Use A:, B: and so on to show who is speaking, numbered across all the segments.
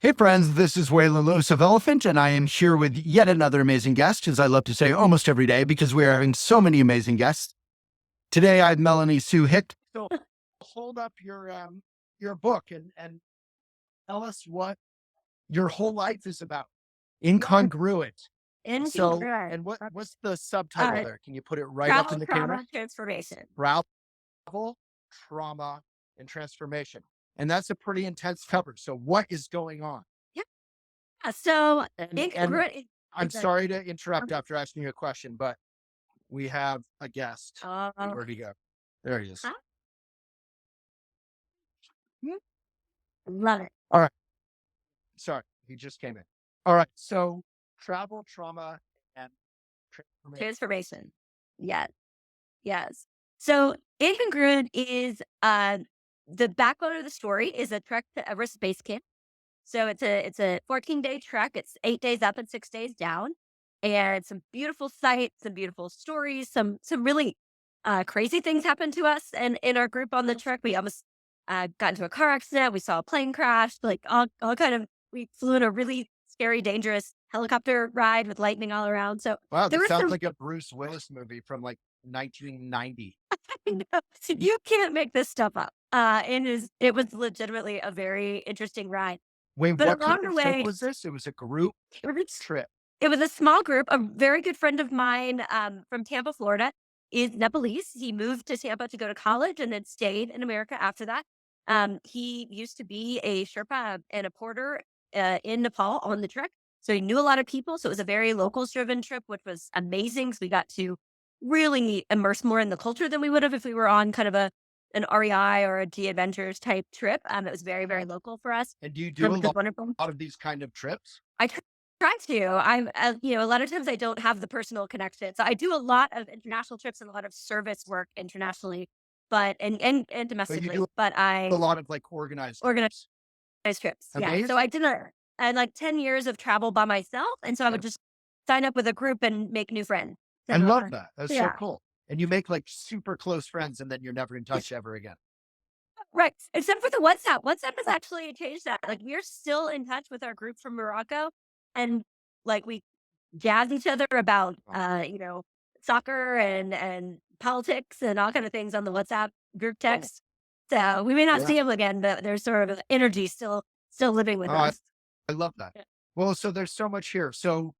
A: Hey friends, this is Waylon Lewis of Elephant, and I am here with yet another amazing guest, as I love to say almost every day, because we are having so many amazing guests. Today I have Melanie Sue Hicks. So hold up your book and tell us what your whole life is about. Incongruent. So,
B: Incongruent.
A: and what's the subtitle
B: Uh,
A: there? Can you put it right up in
B: Travel,
A: the camera?
B: trauma, transformation.
A: Travel, trauma, and transformation. And that's a pretty intense cover. So what is going on?
B: Yeah. So
A: And
B: incongruent
A: I'm
B: is a
A: sorry to interrupt after asking you a question, but we have a guest.
B: okay.
A: Where'd he go? There he is.
B: Huh? Love it.
A: All right. Sorry, he just came in. All right. So travel, trauma, and transformation.
B: Transformation. Yes. Yes. So incongruent is the backbone of the story is a trek to Everest Base Camp. So it's a 14-day trek. It's 8 days up and 6 days down. And some beautiful sights, some beautiful stories, some really crazy things happened to us and in our group on the trek. We almost got into a car accident. We saw a plane crash, like all kind of we flew in a really scary, dangerous helicopter ride with lightning all around. So
A: Wow,
B: there
A: this
B: were
A: sounds
B: some
A: like a Bruce Willis movie from like 1990.
B: you can't make this stuff up. It was legitimately a very interesting ride.
A: Wait,
B: But
A: what kind
B: along the
A: of trip
B: way,
A: was this? It was a group
B: it was
A: trip.
B: it was a small group. A very good friend of mine from Tampa, Florida, is Nepalese. He moved to Tampa to go to college and then stayed in America after that. He used to be a Sherpa and a porter in Nepal on the trek. So he knew a lot of people. So it was a very locals driven trip, which was amazing. So we got to really immerse more in the culture than we would have if we were on kind of an REI or a G Adventures type trip. It was very, very local for us,
A: And do you do a
B: which was wonderful.
A: lot of these kind of trips?
B: I try to. A lot of times I don't have the personal connection. So I do a lot of international trips and a lot of service work internationally, but and
A: But you
B: domestically.
A: do
B: But
A: a
B: I
A: lot of like organized
B: organize
A: trips.
B: trips. Yeah. So
A: Amazing.
B: I did like 10 years of travel by myself, and so I would just sign up with a group and make new friends. So
A: I love that. That's so
B: yeah.
A: cool. And you make like super close friends and then you're never in touch ever again.
B: Right. Except for the WhatsApp. WhatsApp has actually changed that. Like we're still in touch with our group from Morocco and like we jazz each other about
A: Oh,
B: soccer and politics and all kind of things on the WhatsApp group text. So we may not
A: yeah.
B: see him again, but there's sort of energy still living with
A: Oh,
B: us.
A: I love that.
B: Yeah.
A: Well, so there's so much here. So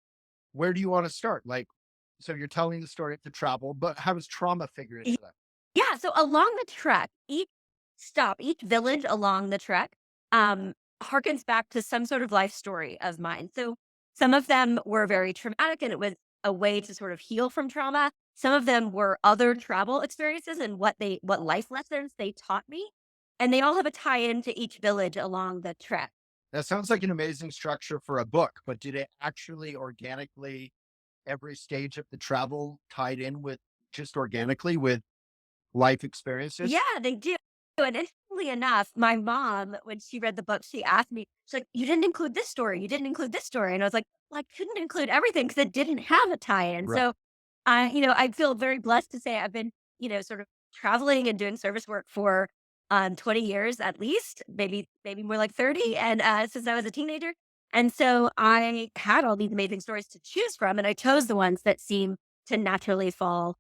A: where do you want to start? Like, so you're telling the story of the travel, but how does trauma figure
B: Y-
A: into that?
B: Yeah. So along the trek, each village along the trek, harkens back to some sort of life story of mine. So some of them were very traumatic and it was a way to sort of heal from trauma. Some of them were other travel experiences and what life lessons they taught me. And they all have a tie in to each village along the trek.
A: That sounds like an amazing structure for a book, but did it actually organically every stage of the travel tied in with just organically with life experiences?
B: Yeah, they do. And interestingly enough, my mom, when she read the book, she asked me, she's like, "You didn't include this story. You didn't include this story." And I was like, well, I couldn't include everything because it didn't have a tie-in.
A: Right.
B: So I feel very blessed to say I've been, sort of traveling and doing service work for 20 years at least, maybe more like 30, and since I was a teenager. And so I had all these amazing stories to choose from, and I chose the ones that seem to naturally fall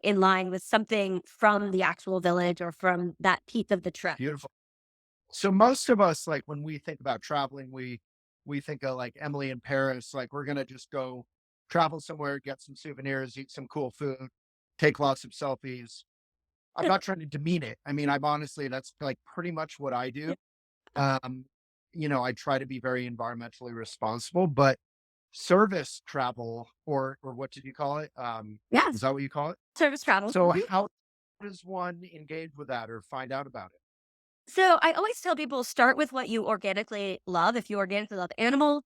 B: in line with something from the actual village or from that piece of the trip.
A: Beautiful. So most of us, like when we think about traveling, we think of like Emily in Paris, like we're gonna just go travel somewhere, get some souvenirs, eat some cool food, take lots of selfies. I'm not trying to demean it. I mean, I'm honestly that's like pretty much what I do.
B: Yeah.
A: Um, I try to be very environmentally responsible, but service travel or what did you call it? Is
B: Yes.
A: that what you call it?
B: Service travel.
A: So
B: Mhm.
A: how does one engage with that or find out about it?
B: So I always tell people start with what you organically love. If you organically love animals,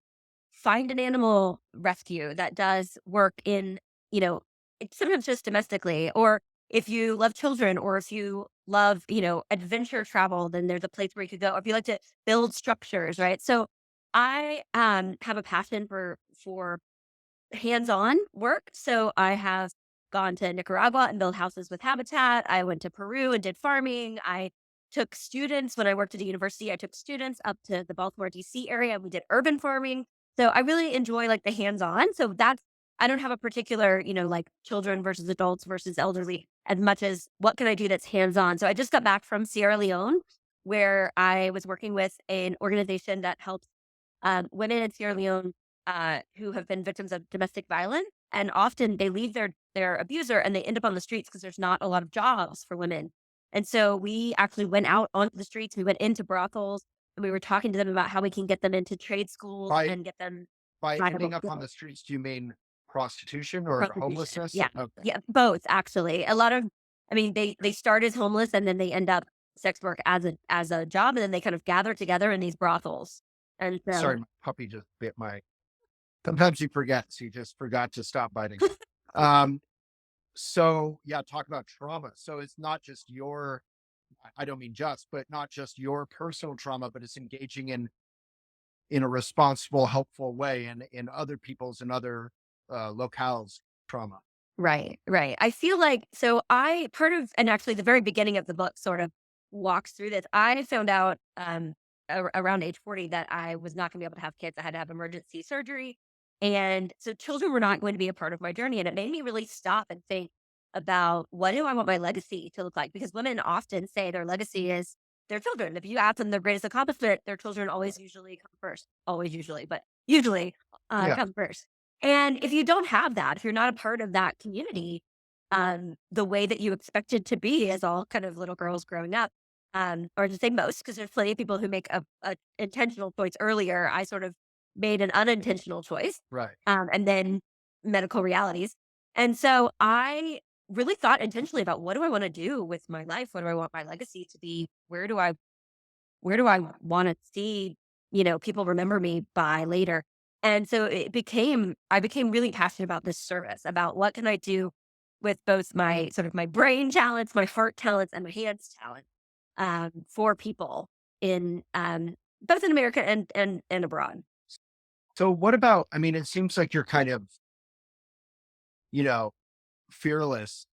B: find an animal rescue that does work it's sometimes just domestically, or if you love children, or if you love, adventure travel, then there's a place where you could go. Or if you like to build structures, right? So I have a passion for hands-on work. So I have gone to Nicaragua and built houses with habitat. I went to Peru and did farming. I took students when I worked at a university. I took students up to the Baltimore, DC area. We did urban farming. So I really enjoy like the hands-on. So that's I don't have a particular, like children versus adults versus elderly as much as what can I do that's hands-on. So I just got back from Sierra Leone where I was working with an organization that helps women in Sierra Leone who have been victims of domestic violence. And often they leave their abuser and they end up on the streets because there's not a lot of jobs for women. And so we actually went out onto the streets. We went into brothels and we were talking to them about how we can get them into trade schools
A: By
B: and get them
A: by
B: viable
A: ending up on
B: skills.
A: the streets, do you mean prostitution or
B: Prostitution.
A: homelessness?
B: Yeah.
A: Okay.
B: Yeah. Both actually. A lot of I mean, they start as homeless and then they end up sex work as a job and then they kind of gather together in these brothels. And
A: Sorry,
B: so
A: my puppy just bit my. Sometimes he forgets. He just forgot to stop biting. Um, so yeah, talk about trauma. So it's not just your, I don't mean just, but not just your personal trauma, but it's engaging in a responsible, helpful way and in other people's and other locales trauma.
B: right, right. I feel like so I part of and actually the very beginning of the book sort of walks through this. I found out around age 40 that I was not going to be able to have kids. I had to have emergency surgery. And so children were not going to be a part of my journey. And it made me really stop and think about what do I want my legacy to look like? Because women often say their legacy is their children. If you ask them their greatest accomplishment, their children always usually come first. Always usually, but usually
A: Yeah.
B: come first. And if you don't have that, if you're not a part of that community, the way that you expected to be as all kind of little girls growing up, or to say most, because there's plenty of people who make a intentional choice earlier. I sort of made an unintentional choice,
A: Right.
B: and then medical realities. And so I really thought intentionally about what do I want to do with my life? What do I want my legacy to be? Where do I want to see, people remember me by later? And so I became really passionate about this service, about what can I do with both my sort of my brain talents, my heart talents, and my hands talent for people in both in America and abroad.
A: So what about, I mean, it seems like you're kind of, you know, fearless,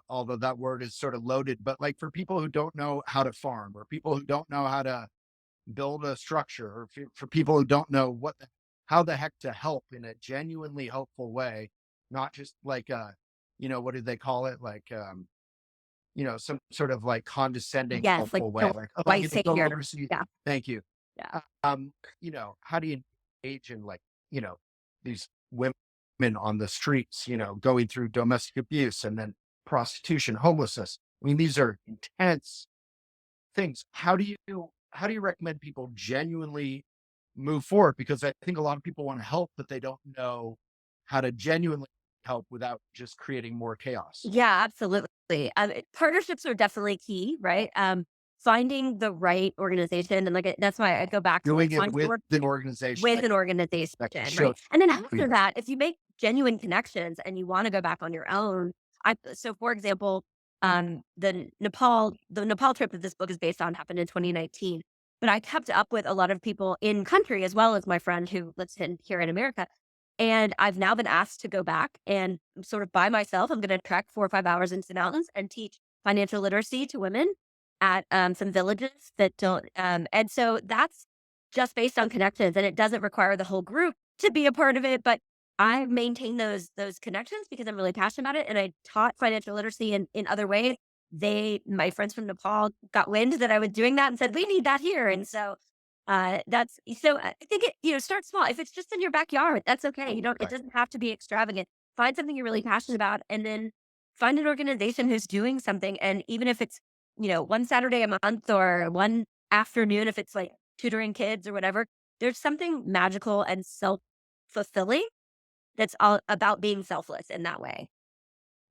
A: although that word is sort of loaded, but like for people who don't know how to farm or people who don't know how to build a structure or for people who don't know how the heck to help in a genuinely helpful way, not just like what do they call it? Like, some sort of like condescending
B: Yes, like
A: helpful way.
B: the
A: Like, oh,
B: white
A: you can go
B: savior.
A: overseas.
B: Yeah,
A: Thank you.
B: yeah.
A: How do you engage in like, these women on the streets, going through domestic abuse and then prostitution, homelessness. I mean, these are intense things. How do you recommend people genuinely move forward? Because I think a lot of people want to help, but they don't know how to genuinely help without just creating more chaos.
B: Yeah, absolutely. Partnerships are definitely key, right? Finding the right organization, and like that's why I go back to like
A: Doing it
B: find
A: with
B: work
A: an organization
B: with an organization,
A: that can show.
B: right? And then after that, if you make genuine connections and you want to go back on your own, for example, the Nepal trip that this book is based on happened in 2019. But I kept up with a lot of people in country as well as my friend who lives here in America. And I've now been asked to go back and sort of by myself. I'm going to trek 4 or 5 hours into the mountains and teach financial literacy to women at some villages that don't. And so that's just based on connections, and it doesn't require the whole group to be a part of it. But I maintain those connections because I'm really passionate about it, and I taught financial literacy in other ways. My friends from Nepal got wind that I was doing that and said we need that here, and so I think start small. If it's just in your backyard, that's okay. It
A: Right.
B: doesn't have to be extravagant. Find something you're really passionate about and then find an organization who's doing something. And even if it's, one Saturday a month or one afternoon, if it's like tutoring kids or whatever, there's something magical and self-fulfilling that's all about being selfless in that way.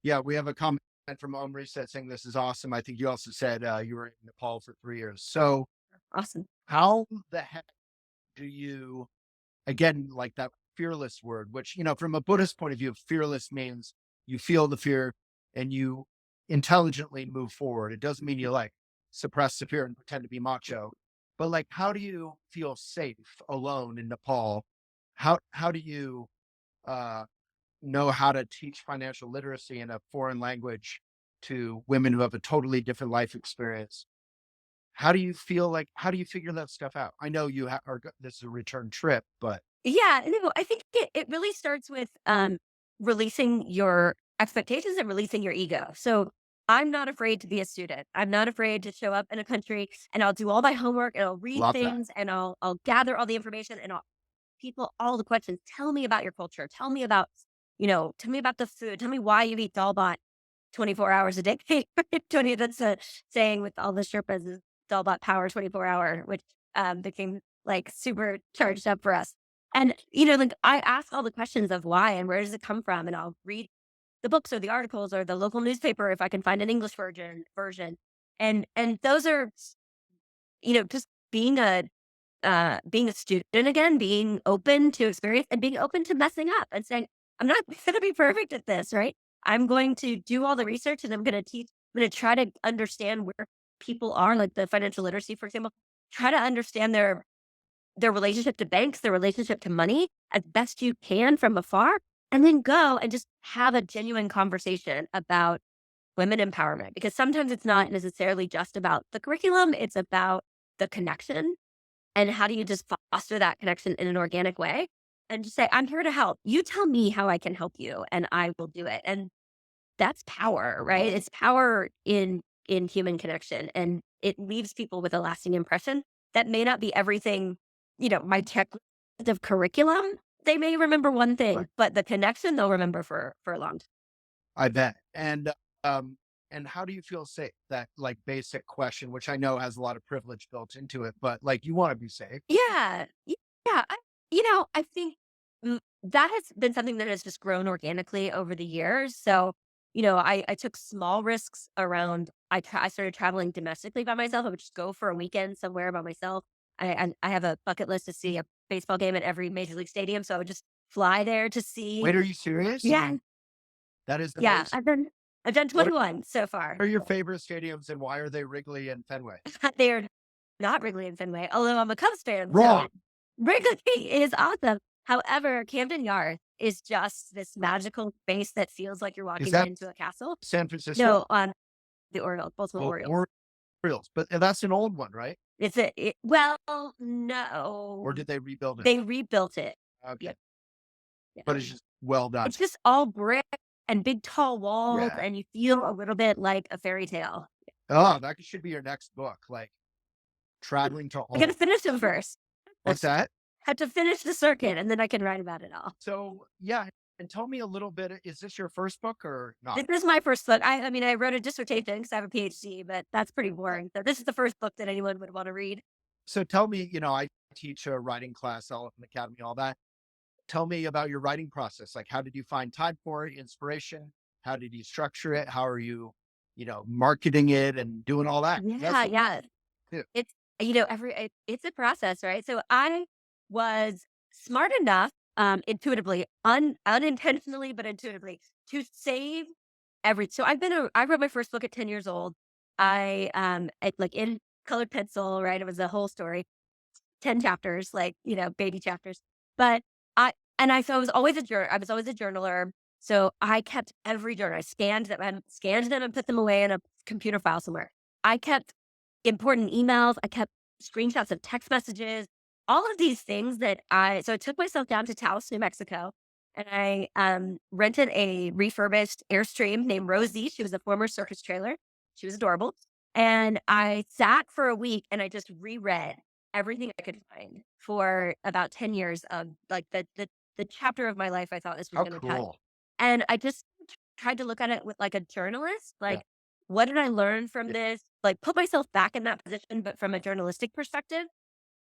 A: Yeah, we have a comment from Omri said saying this is awesome. I think you also said you were in Nepal for 3 years. So
B: Awesome.
A: how the heck do you, again, like that fearless word, which, from a Buddhist point of view, fearless means you feel the fear and you intelligently move forward. It doesn't mean you like suppress the fear and pretend to be macho. But like, how do you feel safe alone in Nepal? How do you uh, know how to teach financial literacy in a foreign language to women who have a totally different life experience? How do you feel like, how do you figure that stuff out? I know you this is a return trip, but
B: Yeah, no, I think it really starts with releasing your expectations and releasing your ego. So I'm not afraid to be a student. I'm not afraid to show up in a country and I'll do all my homework and I'll read
A: love that.
B: things and I'll gather all the information and I'll people all the questions. Tell me about your culture. Tell me about, tell me about the food. Tell me why you eat dalbot 24 hours a day. 20, that's a saying with all the Sherpas is dalbot power 24 hour, which became like super charged up for us. And, like I ask all the questions of why and where does it come from? And I'll read the books or the articles or the local newspaper if I can find an English version. And those are, just being a student again, being open to experience and being open to messing up and saying, I'm not going to be perfect at this, right? I'm going to do all the research and I'm going to try to understand where people are, like the financial literacy, for example, try to understand their relationship to banks, their relationship to money as best you can from afar, and then go and just have a genuine conversation about women empowerment. Because sometimes it's not necessarily just about the curriculum, it's about the connection and how do you just foster that connection in an organic way and just say, I'm here to help. You tell me how I can help you and I will do it. And that's power, right? It's power in human connection. And it leaves people with a lasting impression that may not be everything, my checklist of curriculum. They may remember one thing,
A: Right.
B: but the connection they'll remember for a long time.
A: I bet. And how do you feel safe? That like basic question, which I know has a lot of privilege built into it, but like you want to be safe.
B: Yeah. Yeah. I think that has been something that has just grown organically over the years. So, I took small risks around, I started traveling domestically by myself. I would just go for a weekend somewhere by myself. I have a bucket list to see a baseball game at every major league stadium. So I would just fly there to see.
A: Wait, are you serious?
B: Yeah.
A: That is
B: Yeah.
A: amazing.
B: I've done
A: What
B: 21 so far.
A: are your favorite stadiums and why are they Wrigley and Fenway?
B: They're not Wrigley and Fenway, although I'm a Cubs fan. So
A: Wrong.
B: Wrigley is awesome. However, Camden Yards is just this magical space that feels like you're
A: Is
B: walking
A: that
B: into a castle.
A: San Francisco?
B: No, on the Orioles, Baltimore
A: Oh,
B: Orioles.
A: Orioles, but that's an old one, right?
B: Well,
A: Or
B: no,
A: did they rebuild it?
B: they rebuilt it.
A: Okay,
B: Yep.
A: but
B: Yeah.
A: it's just well done.
B: It's just all brick and big tall walls,
A: Yeah.
B: and you feel a little bit like a fairy tale.
A: Oh, that should be your next book, like traveling to
B: I got to
A: all.
B: finish them first.
A: What's that?
B: Have to finish the circuit, and then I can write about it all.
A: So yeah, and tell me a little bit. Is this your first book or not?
B: This is my first book. I mean, I wrote a dissertation because I have a PhD, but that's pretty boring. So this is the first book that anyone would want to read.
A: So tell me, I teach a writing class, Elephant Academy, all that. Tell me about your writing process. Like, how did you find time for it, inspiration? How did you structure it? How are you, marketing it and doing all that?
B: Yeah, yeah.
A: Yeah.
B: It's it's a process, right? So I was smart enough, intuitively, unintentionally, but intuitively, to save so I wrote my first book at 10 years old. Like in colored pencil, right? It was a whole story, 10 chapters, like, baby chapters. But so I was always a journaler. So I kept every journal. I scanned them and put them away in a computer file somewhere. I kept important emails. I kept screenshots of text messages, all of these things so I took myself down to Taos, New Mexico, and I rented a refurbished Airstream named Rosie. She was a former circus trailer. She was adorable. And I sat for a week and I just reread everything I could find for about 10 years of like the chapter of my life I thought this was
A: How
B: going to touch.
A: cool.
B: And I just tried to look at it with like a journalist,
A: Yeah.
B: like, what did I learn from this? Like, put myself back in that position, but from a journalistic perspective.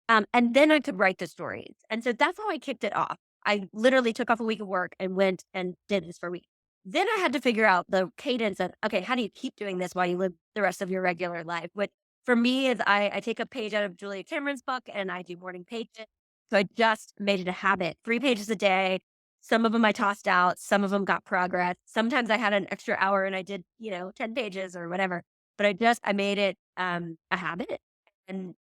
B: And then I could write the stories. And so that's how I kicked it off. I literally took off a week of work and went and did this for a week. Then I had to figure out the cadence of, okay, how do you keep doing this while you live the rest of your regular life? Which for me is I take a page out of Julia Cameron's book and I do morning pages. So I just made it a habit, 3 pages a day. Some of them I tossed out. Some of them got progress. Sometimes I had an extra hour and I did, 10 pages or whatever. But I made it a habit and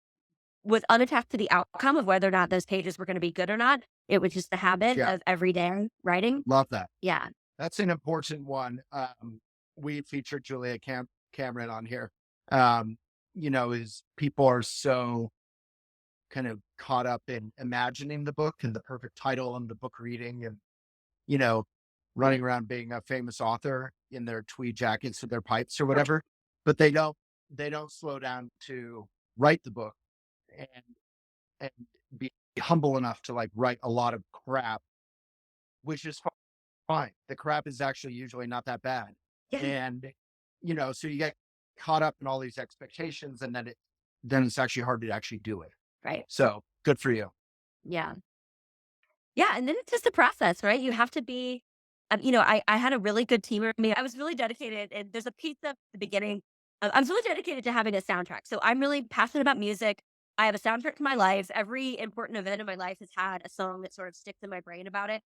B: was unattached to the outcome of whether or not those pages were going to be good or not. It was just the habit
A: Yeah.
B: of everyday writing.
A: Love that.
B: Yeah.
A: That's an important one. We featured Julia Cameron on here. Um, is people are so kind of caught up in imagining the book and the perfect title and the book reading and, you know, running around being a famous author in their tweed jackets with their pipes or whatever, but they don't slow down to write the book and and be humble enough to like write a lot of crap, which is fine. The crap is actually usually not that bad.
B: Yeah.
A: And, so you get caught up in all these expectations and then it's actually hard to actually do it.
B: Right.
A: So good for you.
B: Yeah. Yeah, and then it's just a process, right? You have to be, I had a really good team around me. I was really dedicated, and there's a piece at the beginning. I was really dedicated to having a soundtrack. So I'm really passionate about music. I have a soundtrack to my life. Every important event in my life has had a song that sort of sticks in my brain about it.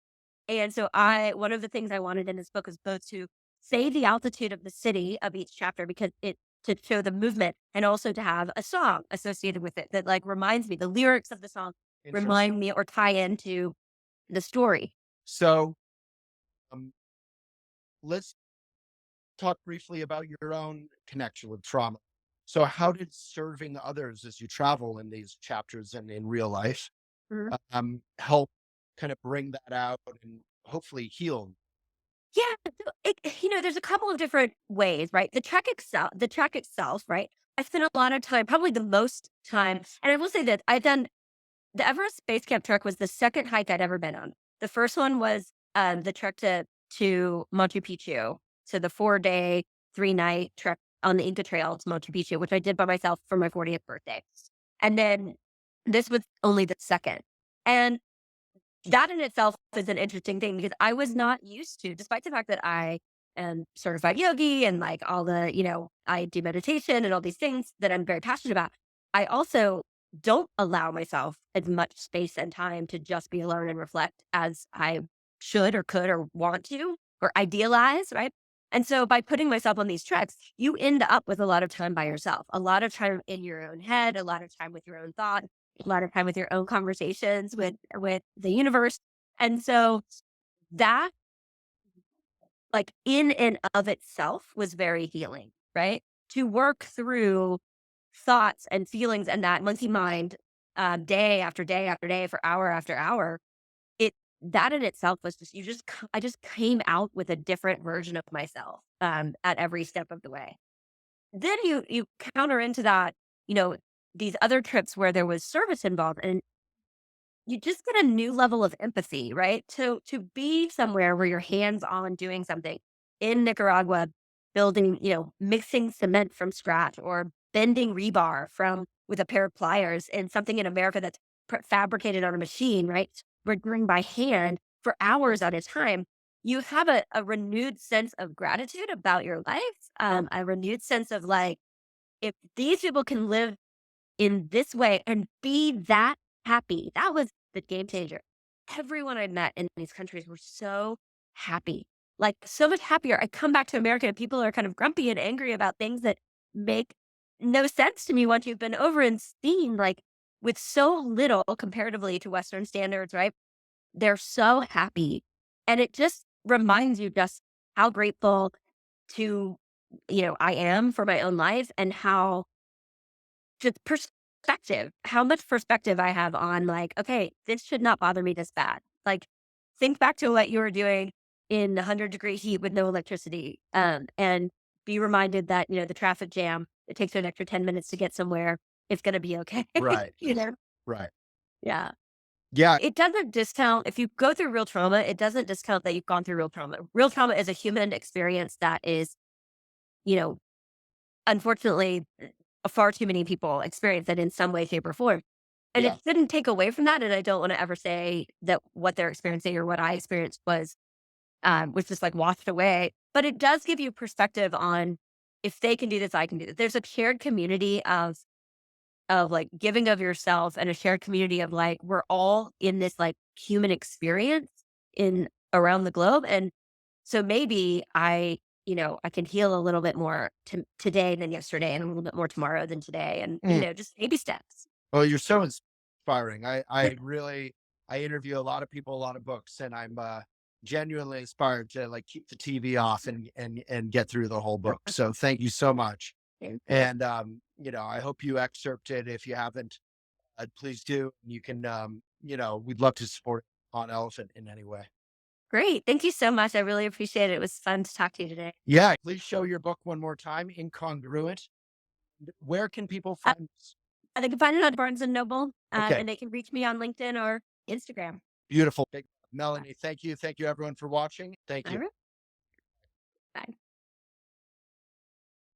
B: And so one of the things I wanted in this book was both to say the altitude of the city of each chapter because to show the movement and also to have a song associated with it that like reminds me the lyrics of the song
A: Interesting.
B: remind me or tie into the story.
A: So um, let's talk briefly about your own connection with trauma. So how did serving others as you travel in these chapters and in real life
B: Mhm.
A: help kind of bring that out and hopefully heal?
B: Yeah, so there's a couple of different ways, right? The track itself, right? I spent a lot of time, probably the most time, and I will say that I've done the Everest Base Camp trek was the second hike I'd ever been on. The first one was the trek to Machu Picchu, so the 4-day, 3-night trek on the Inca Trail to Machu Picchu, which I did by myself for my 40th birthday, and then this was only the second, and that in itself is an interesting thing because I was not used to, despite the fact that I am certified yogi and like all the, I do meditation and all these things that I'm very passionate about. I also don't allow myself as much space and time to just be alone and reflect as I should or could or want to or idealize, right? And so by putting myself on these treks, you end up with a lot of time by yourself, a lot of time in your own head, a lot of time with your own thoughts, a lot of time with your own conversations with the universe. And so that like in and of itself was very healing, right? To work through thoughts and feelings and that monkey mind day after day after day for hour after hour, it that in itself was just I just came out with a different version of myself at every step of the way. Then you counter into that, you know, these other trips where there was service involved and you just get a new level of empathy, right? To be somewhere where you're hands on doing something in Nicaragua, building, mixing cement from scratch or bending rebar from with a pair of pliers and something in America that's fabricated on a machine, right? We're doing by hand for hours at a time. You have a renewed sense of gratitude about your life, a renewed sense of like, if these people can live in this way and be that happy. That was the game changer. Everyone I met in these countries were so happy, like so much happier. I come back to America and people are kind of grumpy and angry about things that make no sense to me once you've been over and seen, like with so little comparatively to Western standards, right? They're so happy. And it just reminds you just how grateful to, I am for my own life and how just perspective, how much perspective I have on like, okay, this should not bother me this bad. Like, think back to what you were doing in 100-degree heat with no electricity, and be reminded that the traffic jam. It takes you an extra 10 minutes to get somewhere. It's gonna be okay.
A: Right.
B: you know,
A: Right.
B: yeah.
A: Yeah.
B: It doesn't discount if you go through real trauma. It doesn't discount that you've gone through real trauma. Real trauma is a human experience that is, you know, unfortunately, far too many people experience it in some way, shape, or form. And
A: Yeah.
B: it didn't take away from that, and I don't wanna ever say that what they're experiencing or what I experienced was just, like, washed away, but it does give you perspective on, if they can do this, I can do this. There's a shared community of, like, giving of yourself and a shared community of, like, we're all in this, like, human experience in around the globe, and so maybe I can heal a little bit more today than yesterday and a little bit more tomorrow than today and,
A: Mm.
B: just baby steps.
A: Well, you're so inspiring. I interview a lot of people, a lot of books, and I'm genuinely inspired to like keep the TV off and get through the whole book. So thank you so much.
B: Thank you.
A: And I hope you excerpt it. If you haven't, please do. You can, we'd love to support on Elephant in any way.
B: Great. Thank you so much. I really appreciate it. It was fun to talk to you today.
A: Yeah, please show your book one more time, Incongruent. Where can people
B: Uh,
A: find this?
B: they can find it on Barnes and Noble,
A: Okay,
B: and they can reach me on LinkedIn or Instagram.
A: beautiful. Melanie, thank you. Thank you, everyone, for watching. Thank
B: All
A: you.
B: right. Bye.